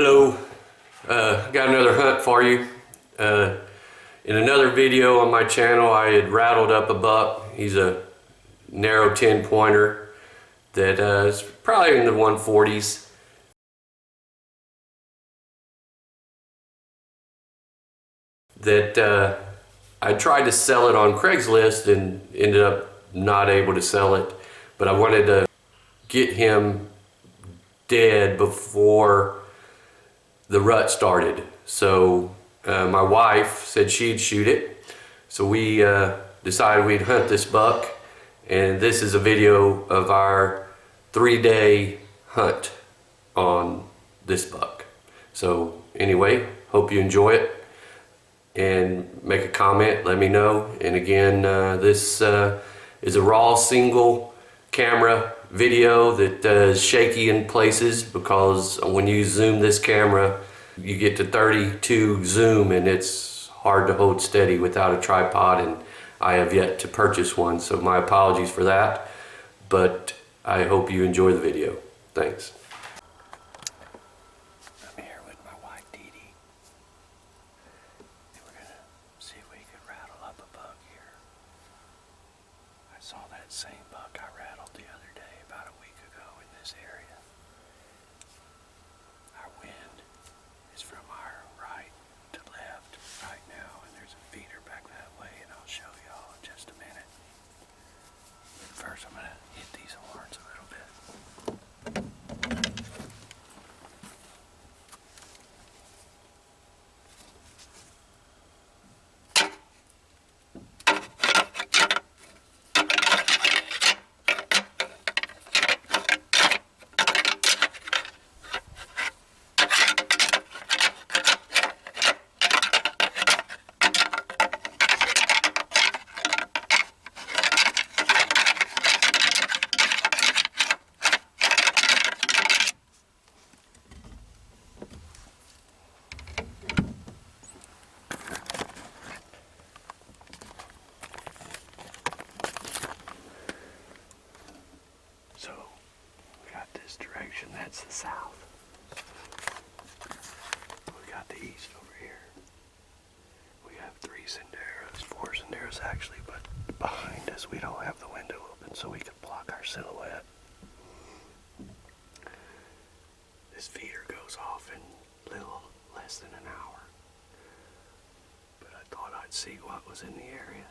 Hello, got another hunt for you. In another video on my channel, I had rattled up a buck. He's a narrow 10 pointer that is probably in the 140s. That I tried to sell it on Craigslist and ended up not able to sell it, but I wanted to get him dead before the rut started. So my wife said she'd shoot it, so we decided we'd hunt this buck, and this is a video of our 3-day hunt on this buck. So anyway, hope you enjoy it and make a comment, let me know. And again, this is a raw single camera video that is shaky in places because when you zoom this camera you get to 32 zoom and it's hard to hold steady without a tripod, and I have yet to purchase one, so my apologies for that, but I hope you enjoy the video. Thanks. I'm here with my wife DeeDee, and we're gonna see if we can rattle up a buck here. I saw that same buck I rattled the other day about a week ago in this area. Our wind is from our right to left right now, and there's a feeder back that way, and I'll show y'all in just a minute. But first I'm gonna hit these horns a little bit. So, we got this direction, that's the south. We got the east over here. We have 3 Senderos, 4 Senderos actually, but behind us we don't have the window open so we can block our silhouette. This feeder goes off in a little less than an hour. But I thought I'd see what was in the area.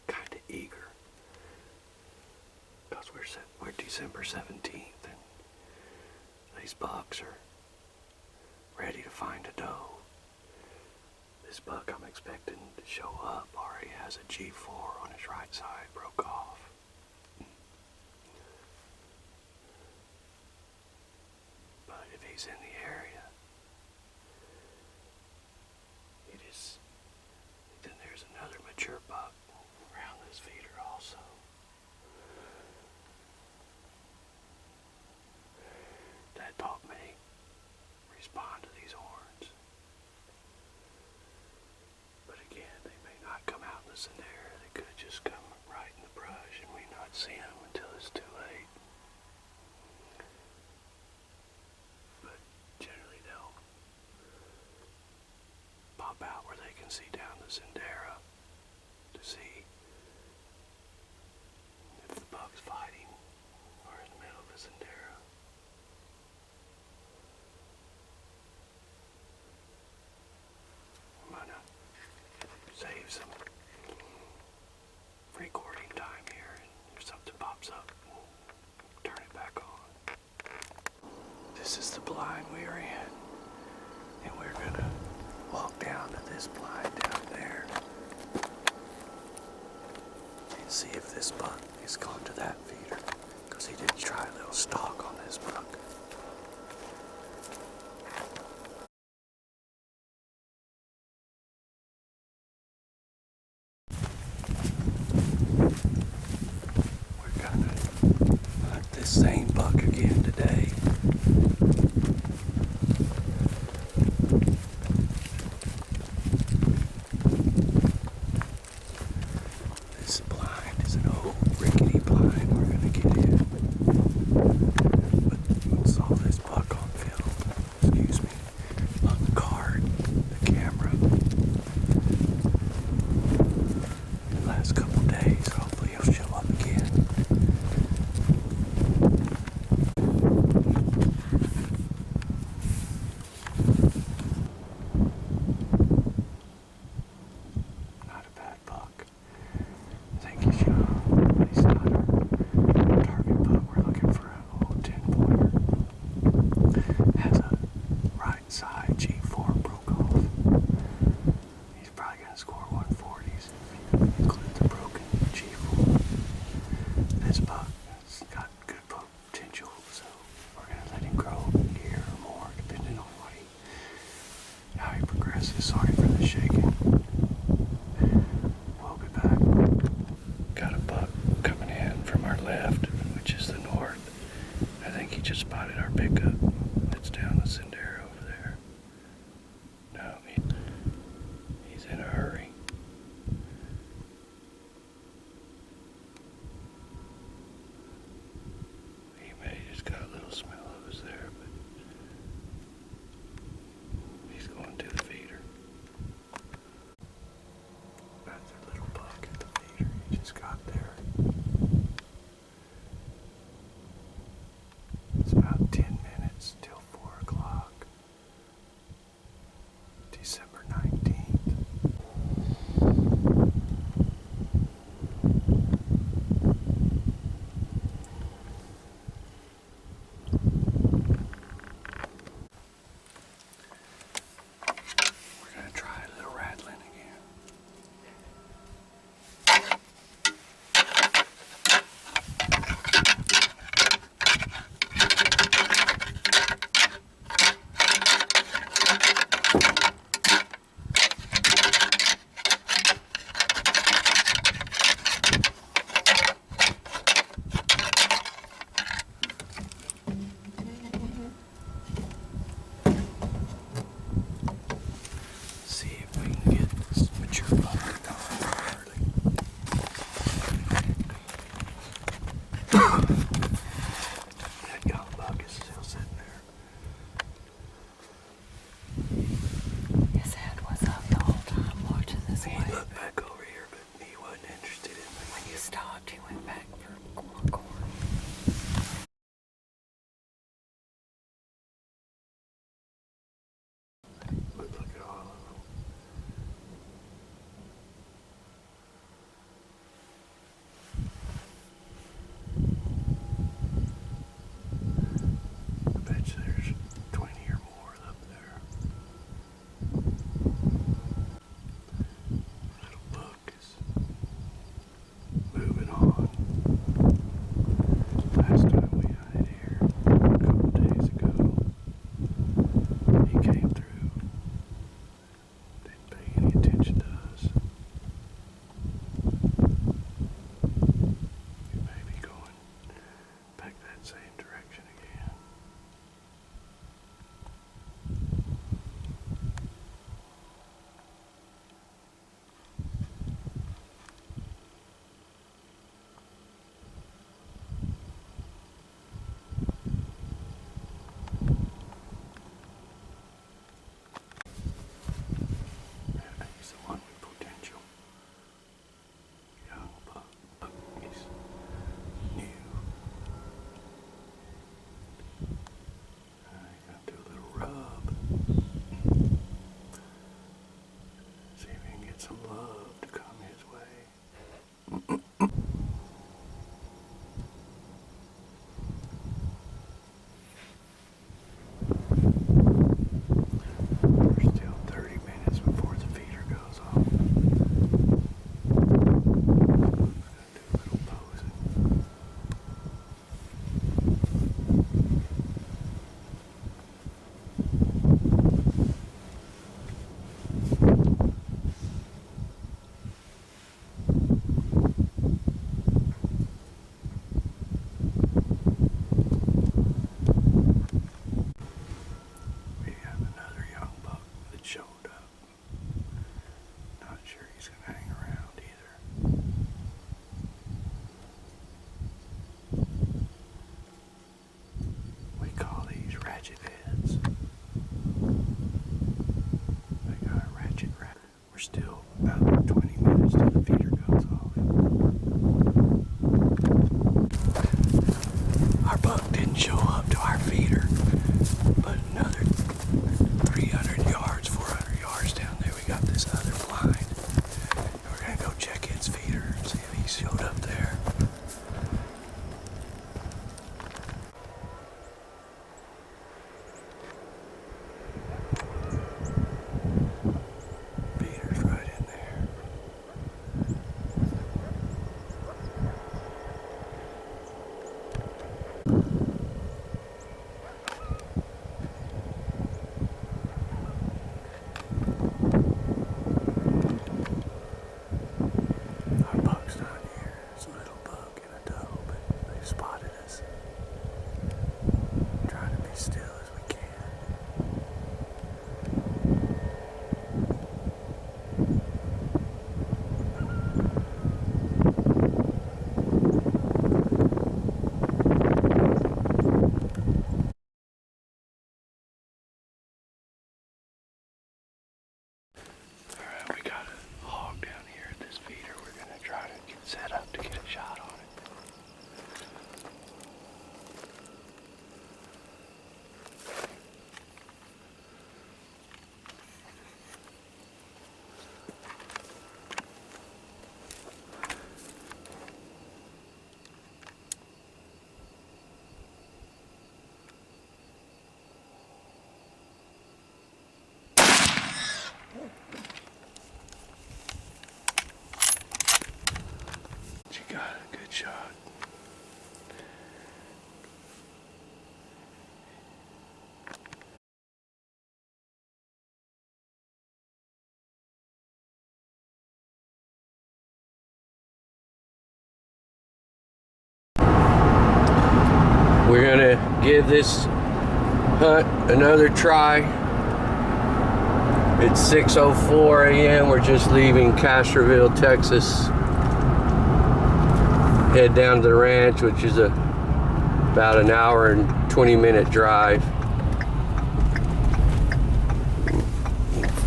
Kinda eager. Because we're December 17th and these bucks are ready to find a doe. This buck I'm expecting to show up already has a G4 on his right side, broke off. But if he's in the area, then there's another mature buck around this feeder also. That buck may respond to these horns. But again, they may not come out in the Sendera. They could just come right in the brush and we not see them until it's too late. But generally they'll pop out where they can see down the Sendera to see if the buck's fighting or in the middle of the Sendera. I'm gonna save some recording time here, and if something pops up, turn it back on. This is the blind we are in, and we're gonna walk down to this blind down there and see if this buck is gone to that feeder, because he did try a little stalk on this buck. We're gonna hunt this same buck again today. This blind is an old rickety blind we're gonna get in. But we saw this buck on film. Excuse me. give this hunt another try. It's 6:04 a.m. We're just leaving Castroville, Texas. Head down to the ranch, which is about an hour and 20-minute drive.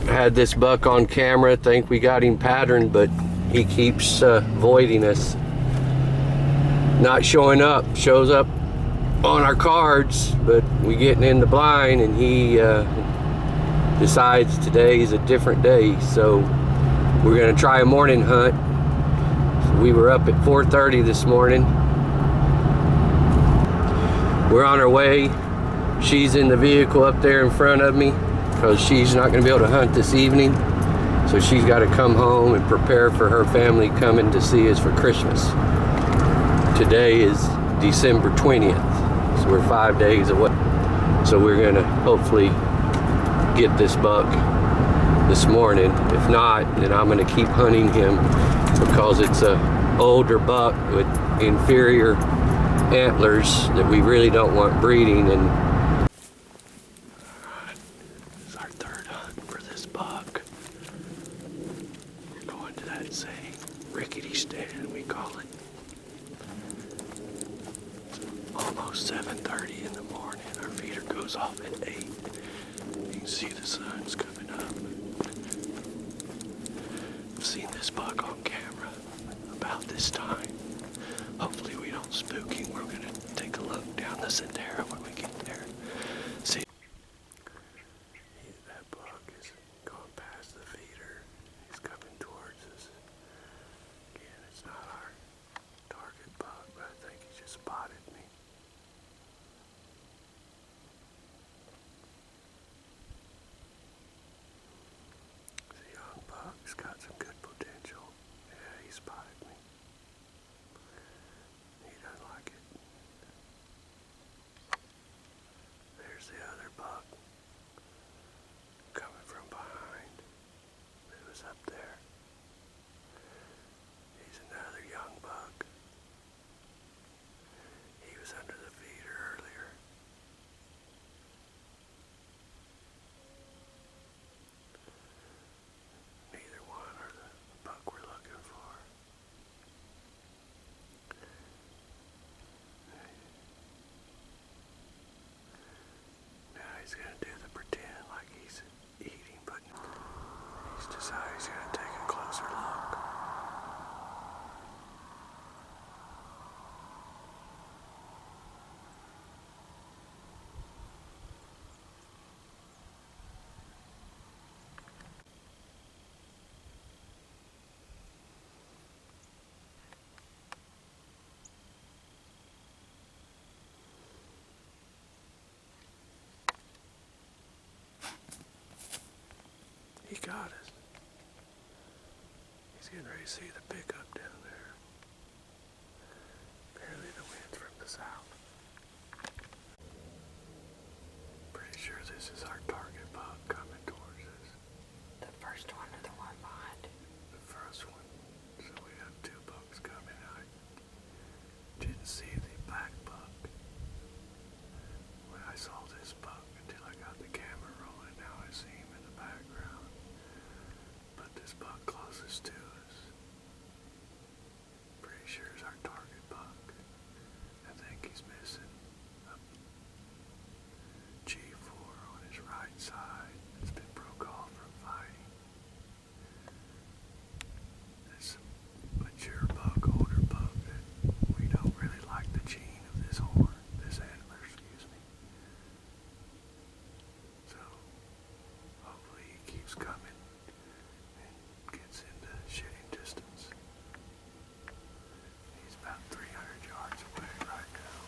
Had this buck on camera, think we got him patterned, but he keeps voiding us. Not showing up, shows up on our cards, but we getting in the blind and he decides today is a different day. So we're gonna try a morning hunt. So we were up at 4:30 this morning. We're on our way. She's in the vehicle up there in front of me because she's not gonna be able to hunt this evening. So she's gotta come home and prepare for her family coming to see us for Christmas. Today is December 20th, so we're 5 days away. So we're gonna hopefully get this buck this morning. If not, then I'm gonna keep hunting him because it's a older buck with inferior antlers that we really don't want breeding. And this is our third hunt for this buck. We're going to that same rickety stand, we call it. Almost 7:30 in the morning. Our feeder goes off at 8. You can see the sun's coming up. I've seen this buck on camera about this time. Hopefully we don't spook him. We're gonna take a look down the Sendero when we get there. See, that buck is going past the feeder. He's coming towards us. Again, it's not our target buck, but I think he just spotted me. The young buck's got some good potential. Yeah, he spotted me. He doesn't like it. There's the other buck coming from behind. It was up there. He's another young buck. He was under the feeder earlier. Neither one are the buck we're looking for. Now he's gonna do the pretend like he's eating, but he's decided he's gonna take a closer look. He got us. He's getting ready to see the pickup down there. Apparently the wind's from the south. Pretty sure this is our target buck coming towards us. The first one or the one behind it? The first one. So we have two bucks coming. I didn't see the black buck when I saw this buck until I got the camera rolling. Now I see him in the background. But this buck closest to us, pretty sure is our target buck. I think he's missing a G4 on his right side. It's been broke off from fighting. It's a mature buck, older buck that we don't really like the gene of this horn, this antler, excuse me. So hopefully he keeps coming. Gets into shooting distance. He's about 300 yards away right now.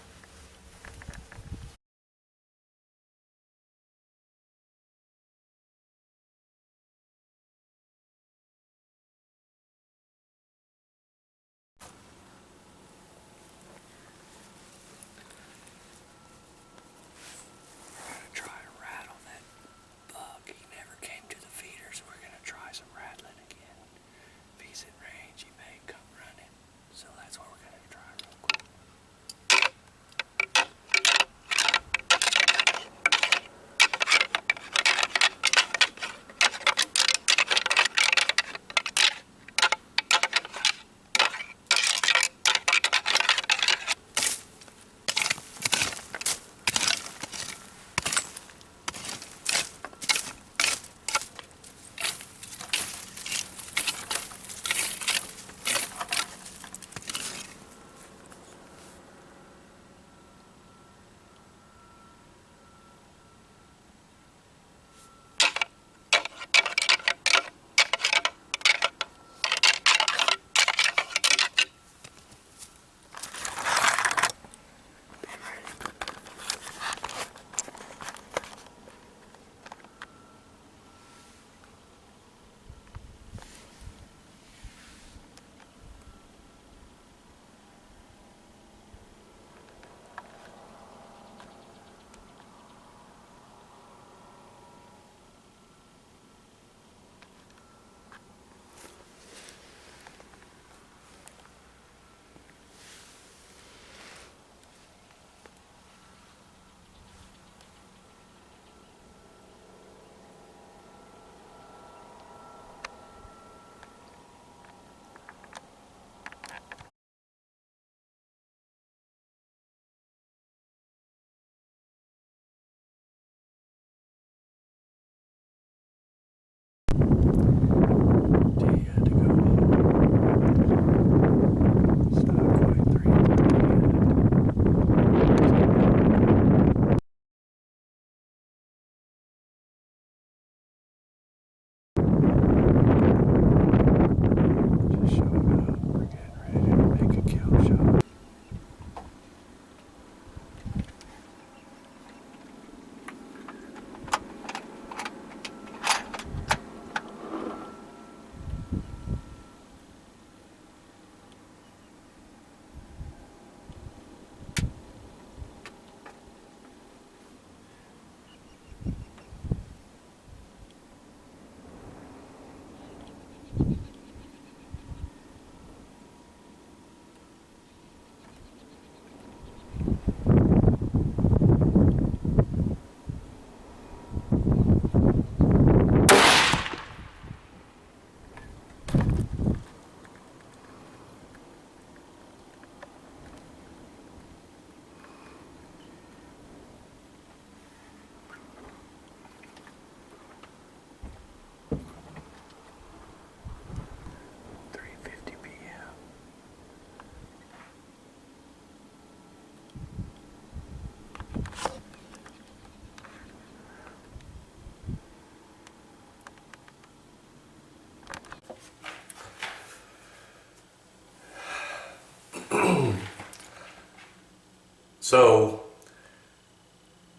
So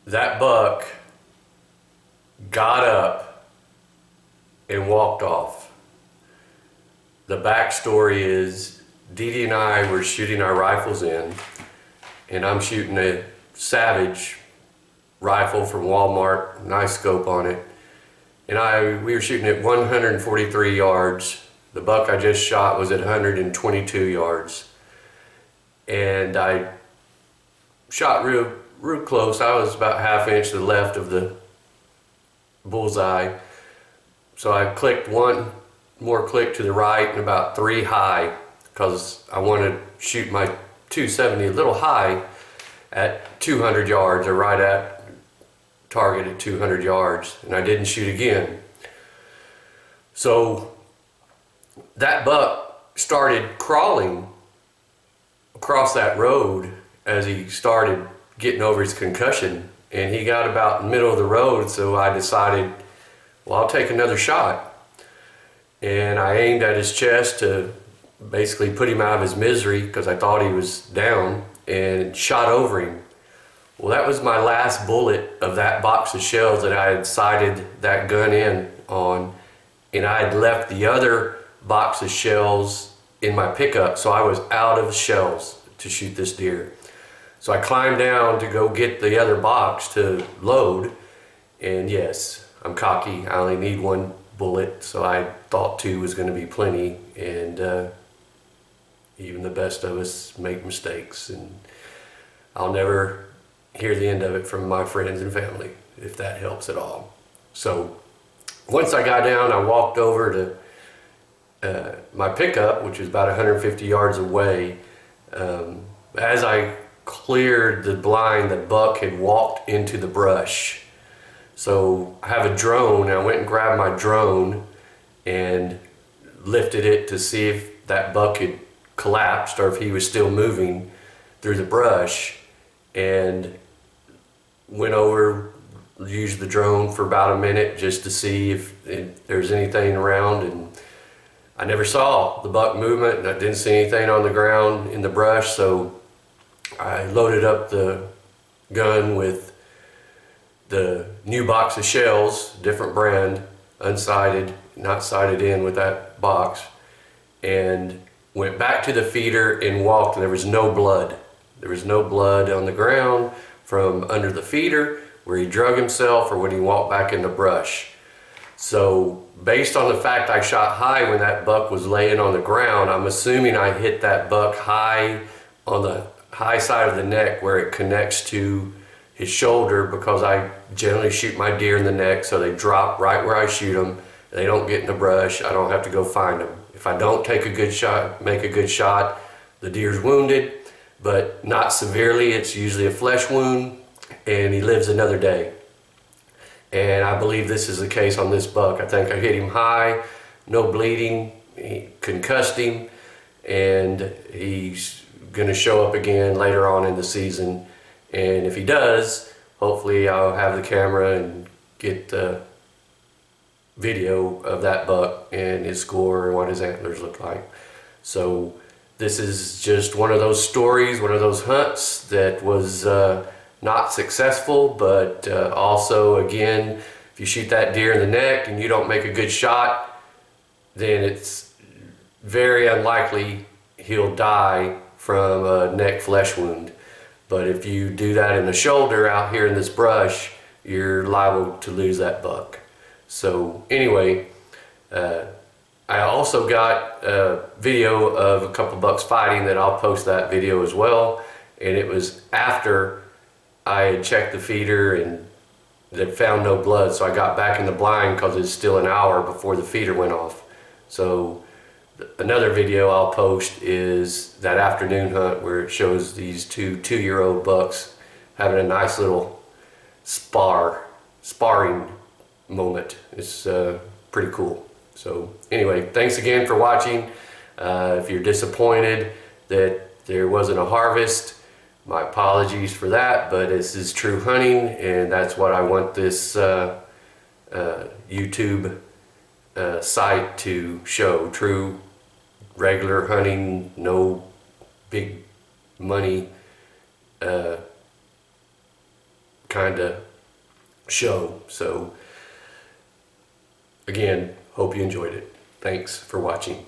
that buck got up and walked off. The backstory is DeeDee and I were shooting our rifles in, and I'm shooting a Savage rifle from Walmart, nice scope on it. And we were shooting at 143 yards. The buck I just shot was at 122 yards. And I shot real close. I was about half inch to the left of the bullseye. So I clicked one more click to the right and about 3 high, because I wanted to shoot my 270 a little high at 200 yards, or right at target at 200 yards, and I didn't shoot again. So that buck started crawling across that road as he started getting over his concussion, and he got about in the middle of the road. So I decided, well, I'll take another shot, and I aimed at his chest to basically put him out of his misery, because I thought he was down, and shot over him. Well, that was my last bullet of that box of shells that I had sighted that gun in on, and I had left the other box of shells in my pickup, so I was out of shells to shoot this deer. So I climbed down to go get the other box to load, and yes, I'm cocky, I only need 1 bullet, so I thought 2 was going to be plenty, and even the best of us make mistakes, and I'll never hear the end of it from my friends and family, if that helps at all. So once I got down, I walked over to my pickup, which was about 150 yards away. As I cleared the blind, the buck had walked into the brush. So I have a drone, and I went and grabbed my drone and lifted it to see if that buck had collapsed or if he was still moving through the brush, and went over, used the drone for about a minute just to see if there's anything around, and I never saw the buck movement, and I didn't see anything on the ground in the brush. So I loaded up the gun with the new box of shells, different brand, unsighted, not sighted in with that box, and went back to the feeder and walked, and there was no blood. There was no blood on the ground from under the feeder where he drug himself or when he walked back in the brush. So based on the fact I shot high when that buck was laying on the ground, I'm assuming I hit that buck high on the high side of the neck where it connects to his shoulder, because I generally shoot my deer in the neck so they drop right where I shoot them. They don't get in the brush. I don't have to go find them. If I don't take a good shot, make a good shot, the deer's wounded, but not severely. It's usually a flesh wound, and he lives another day. And I believe this is the case on this buck. I think I hit him high, no bleeding, he concussed him, and he's gonna show up again later on in the season. And if he does, hopefully I'll have the camera and get the video of that buck and his score and what his antlers look like. So this is just one of those stories, one of those hunts that was not successful, but also, again, if you shoot that deer in the neck and you don't make a good shot, then it's very unlikely he'll die from a neck flesh wound. But if you do that in the shoulder out here in this brush, you're liable to lose that buck. So anyway, I also got a video of a couple bucks fighting that I'll post that video as well. And it was after I had checked the feeder and that found no blood. So I got back in the blind because it's still an hour before the feeder went off. So another video I'll post is that afternoon hunt where it shows these two-year-old bucks having a nice little sparring moment. It's pretty cool. So anyway, thanks again for watching. If you're disappointed that there wasn't a harvest, my apologies for that, but this is true hunting, and that's what I want this YouTube site to show. True regular hunting, no big money kind of show. So again, hope you enjoyed it. Thanks for watching.